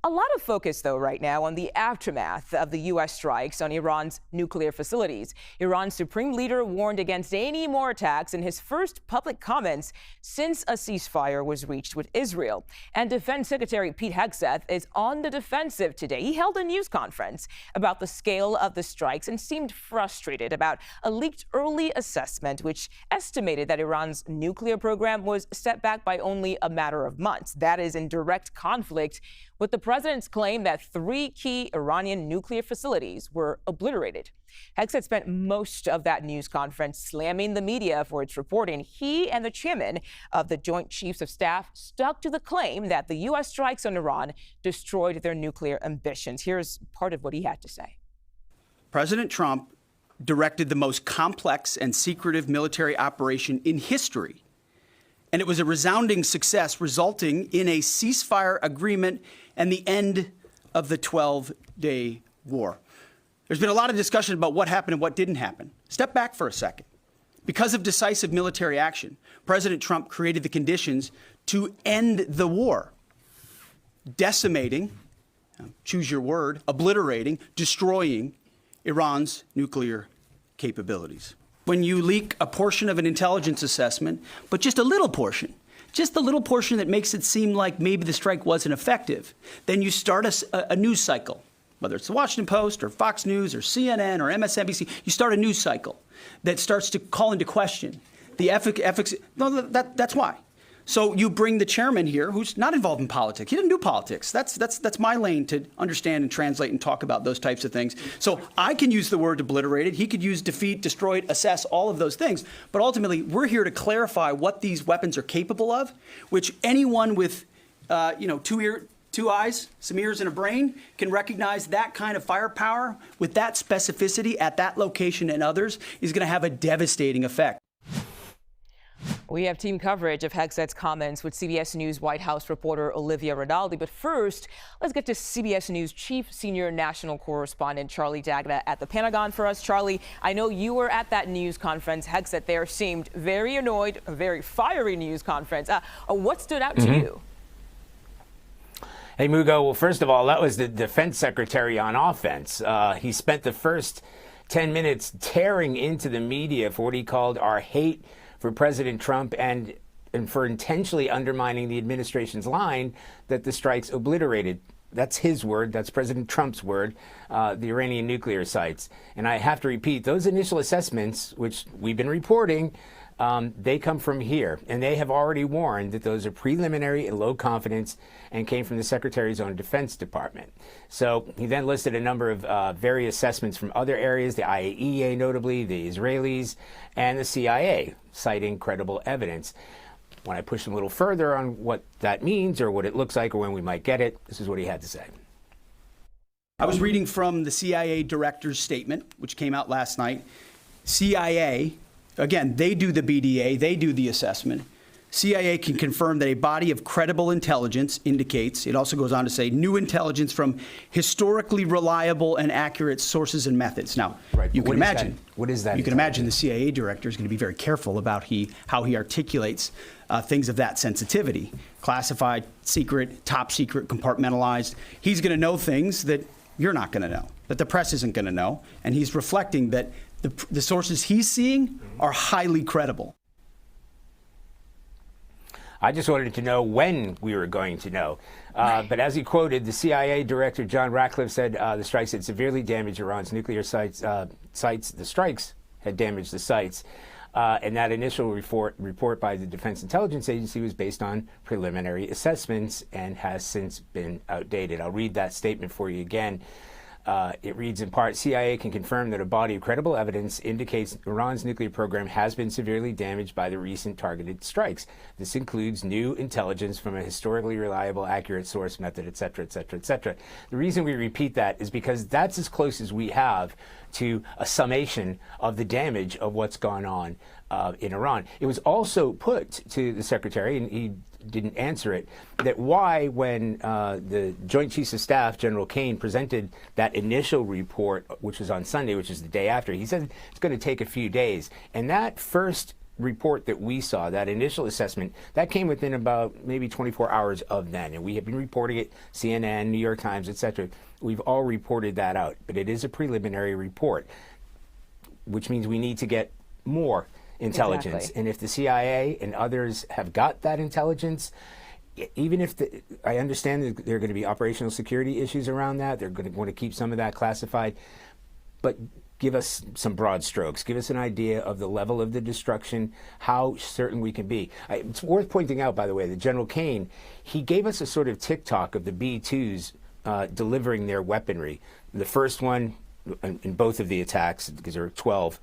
A lot of focus, though, right now on the aftermath of the U.S. strikes on Iran's nuclear facilities. Iran's supreme leader warned against any more attacks in his first public comments since a ceasefire was reached with Israel. And Defense Secretary Pete Hegseth is on the defensive today. He held a news conference about the scale of the strikes and seemed frustrated about a leaked early assessment which estimated that Iran's nuclear program was set back by only a matter of months. That is in direct conflict with the president's claim that 3 key Iranian nuclear facilities were obliterated. Hegseth spent most of that news conference slamming the media for its reporting. He and the chairman of the Joint Chiefs of Staff stuck to the claim that the U.S. strikes on Iran destroyed their nuclear ambitions. Here's part of what he had to say. President Trump directed the most complex and secretive military operation in history. And it was a resounding success, resulting in a ceasefire agreement and the end of the 12-day war. There's been a lot of discussion about what happened and what didn't happen. Step back for a second. Because of decisive military action, President Trump created the conditions to end the war, decimating, choose your word, obliterating, destroying Iran's nuclear capabilities. When you leak a portion of an intelligence assessment, but just a little portion that makes it seem like maybe the strike wasn't effective, then you start a news cycle, whether it's the Washington Post or Fox News or CNN or MSNBC, you start a news cycle that starts to call into question the efficacy. No, that's why. So you bring the chairman here, who's not involved in politics. He doesn't do politics. That's my lane to understand and translate and talk about those types of things. So I can use the word obliterated. He could use defeat, destroyed, assess, all of those things. But ultimately, we're here to clarify what these weapons are capable of, which anyone with, two eyes, some ears, and a brain can recognize that kind of firepower with that specificity at that location and others is going to have a devastating effect. We have team coverage of Hegseth's comments with CBS News White House reporter Olivia Rinaldi. But first, let's get to CBS News Chief Senior National Correspondent Charlie D'Agata at the Pentagon for us. Charlie, I know you were at that news conference. Hegseth there seemed very annoyed, a very fiery news conference. What stood out to you? Hey, Mugo. Well, first of all, that was the defense secretary on offense. He spent the first 10 minutes tearing into the media for what he called our hate for President Trump and for intentionally undermining the administration's line that the strikes obliterated. That's his word. That's President Trump's word, the Iranian nuclear sites. And I have to repeat, those initial assessments, which we've been reporting, they come from here. And they have already warned that those are preliminary and low confidence and came from the Secretary's own Defense Department. So he then listed a number of various assessments from other areas, the IAEA notably, the Israelis, and the CIA, citing credible evidence. When I pushed him a little further on what that means or what it looks like or when we might get it, this is what he had to say. I was reading from the CIA director's statement, which came out last night. CIA, again, they do the BDA, they do the assessment. CIA can confirm that a body of credible intelligence indicates, it also goes on to say, new intelligence from historically reliable and accurate sources and methods. Now, right, you can imagine. What is that? You can imagine the CIA director is going to be very careful about how he articulates things of that sensitivity. Classified, secret, top secret, compartmentalized. He's going to know things that you're not going to know, that the press isn't going to know. And he's reflecting that the sources he's seeing are highly credible. I just wanted to know when we were going to know. But as he quoted, the CIA director, John Ratcliffe, said the strikes had severely damaged Iran's nuclear sites. The strikes had damaged the sites. And that initial report by the Defense Intelligence Agency was based on preliminary assessments and has since been outdated. I'll read that statement for you again. It reads in part, CIA can confirm that a body of credible evidence indicates Iran's nuclear program has been severely damaged by the recent targeted strikes. This includes new intelligence from a historically reliable, accurate source method, et cetera, et cetera, et cetera. The reason we repeat that is because that's as close as we have to a summation of the damage of what's gone on in Iran. It was also put to the secretary, and he didn't answer it, that why when the Joint Chiefs of Staff, General Kane, presented that initial report, which was on Sunday, which is the day after, he said it's going to take a few days. And that first report that we saw, that initial assessment, that came within about maybe 24 hours of then. And we have been reporting it, CNN, New York Times, etc. We've all reported that out. But it is a preliminary report, which means we need to get more intelligence. Exactly. And if the CIA and others have got that intelligence, even if I understand that there are going to be operational security issues around that, they're going to want to keep some of that classified, but give us some broad strokes. Give us an idea of the level of the destruction, how certain we can be. It's worth pointing out, by the way, that General Kane, he gave us a sort of tick-tock of the B-2s delivering their weaponry. The first one, in both of the attacks, because there were 12,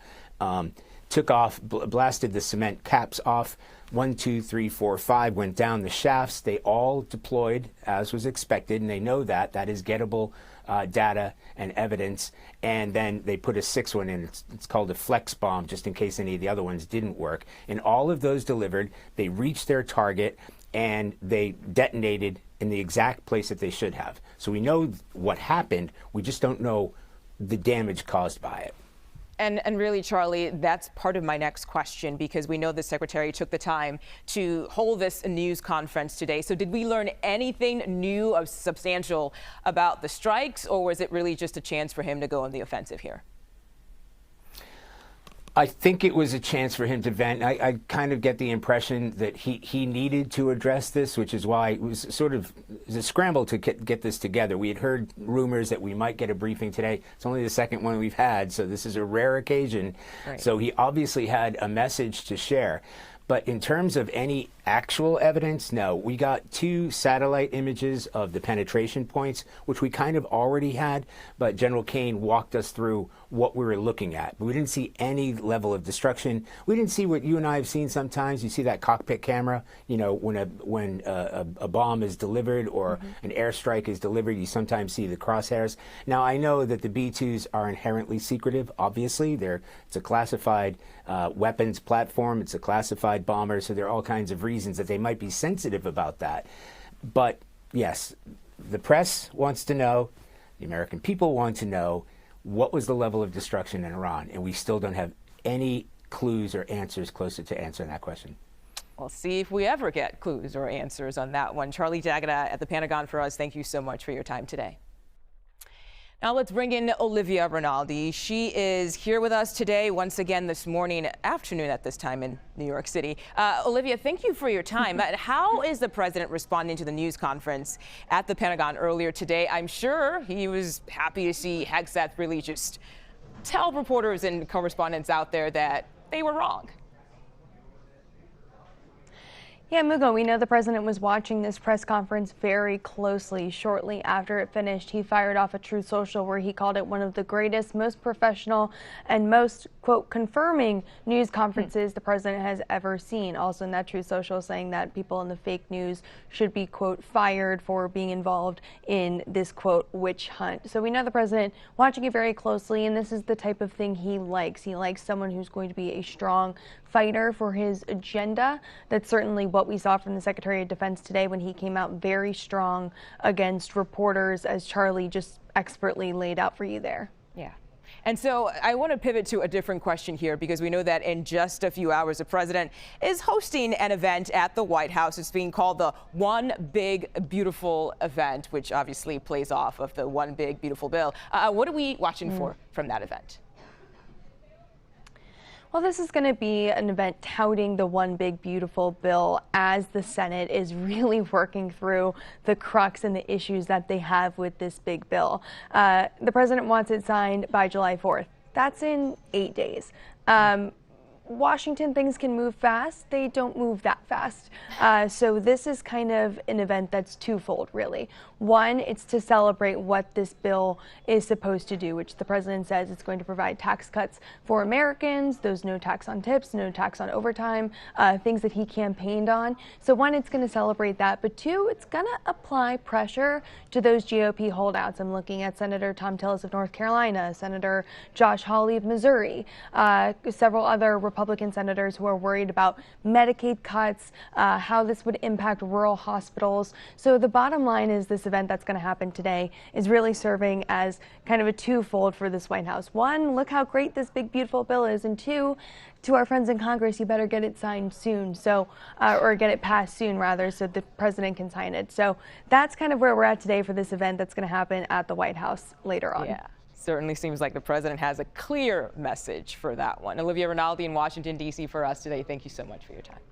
took off, blasted the cement caps off. 1, 2, 3, 4, 5 went down the shafts. They all deployed as was expected, and they know that. That is gettable data and evidence. And then they put a 6th one in. It's called a flex bomb, just in case any of the other ones didn't work. And all of those delivered. They reached their target, and they detonated in the exact place that they should have. So we know what happened. We just don't know the damage caused by it. And really, Charlie, that's part of my next question, because we know the Secretary took the time to hold this news conference today. So did we learn anything new or substantial about the strikes, or was it really just a chance for him to go on the offensive here? I think it was a chance for him to vent. I kind of get the impression that he needed to address this, which is why it was sort of a scramble to get this together. We had heard rumors that we might get a briefing today. It's only the second one we've had, so this is a rare occasion. Right. So he obviously had a message to share. But in terms of any actual evidence, no. We got 2 satellite images of the penetration points, which we kind of already had, but General Kane walked us through what we were looking at. But we didn't see any level of destruction. We didn't see what you and I have seen sometimes. You see that cockpit camera, you know, when a bomb is delivered or an airstrike is delivered, you sometimes see the crosshairs. Now, I know that the B-2s are inherently secretive, obviously. It's a classified weapons platform. It's a classified bomber, so there are all kinds of reasons that they might be sensitive about that. But yes, the press wants to know, the American people want to know, what was the level of destruction in Iran? And we still don't have any clues or answers closer to answering that question. We'll see if we ever get clues or answers on that one. Charlie D'Agata at the Pentagon for us. Thank you so much for your time today. Now let's bring in Olivia Rinaldi. She is here with us today, once again this afternoon at this time in New York City. Olivia, thank you for your time. How is the president responding to the news conference at the Pentagon earlier today? I'm sure he was happy to see Hegseth really just tell reporters and correspondents out there that they were wrong. Yeah, Mugo, we know the president was watching this press conference very closely. Shortly after it finished, he fired off a Truth Social where he called it one of the greatest, most professional, and most, quote, confirming news conferences the president has ever seen. Also in that Truth Social saying that people in the fake news should be, quote, fired for being involved in this, quote, witch hunt. So we know the president watching it very closely, and this is the type of thing he likes. He likes someone who's going to be a strong fighter for his agenda. That's certainly what we saw from the Secretary of Defense today when he came out very strong against reporters, as Charlie just expertly laid out for you there. Yeah. And so I want to pivot to a different question here, because we know that in just a few hours, the president is hosting an event at the White House. It's being called the One Big Beautiful event, which obviously plays off of the One Big Beautiful Bill. What are we watching for from that event? Well, this is going to be an event touting the One Big Beautiful Bill as the Senate is really working through the crux and the issues that they have with this big bill. The president wants it signed by July 4th. That's in 8 days. Washington, things can move fast. They don't move that fast. So this is kind of an event that's twofold, really. One, it's to celebrate what this bill is supposed to do, which the president says it's going to provide tax cuts for Americans, those no tax on tips, no tax on overtime, things that he campaigned on. So one, it's going to celebrate that. But two, it's going to apply pressure to those GOP holdouts. I'm looking at Senator Tom Tillis of North Carolina, Senator Josh Hawley of Missouri, several other Republican senators who are worried about Medicaid cuts, how this would impact rural hospitals. So the bottom line is this event that's going to happen today is really serving as kind of a twofold for this White House. One, look how great this big, beautiful bill is. And two, to our friends in Congress, you better get it signed soon, or get it passed soon, rather, so the president can sign it. So that's kind of where we're at today for this event that's going to happen at the White House later on. Yeah, certainly seems like the president has a clear message for that one. Olivia, Rinaldi in Washington, D.C. for us today. Thank you so much for your time.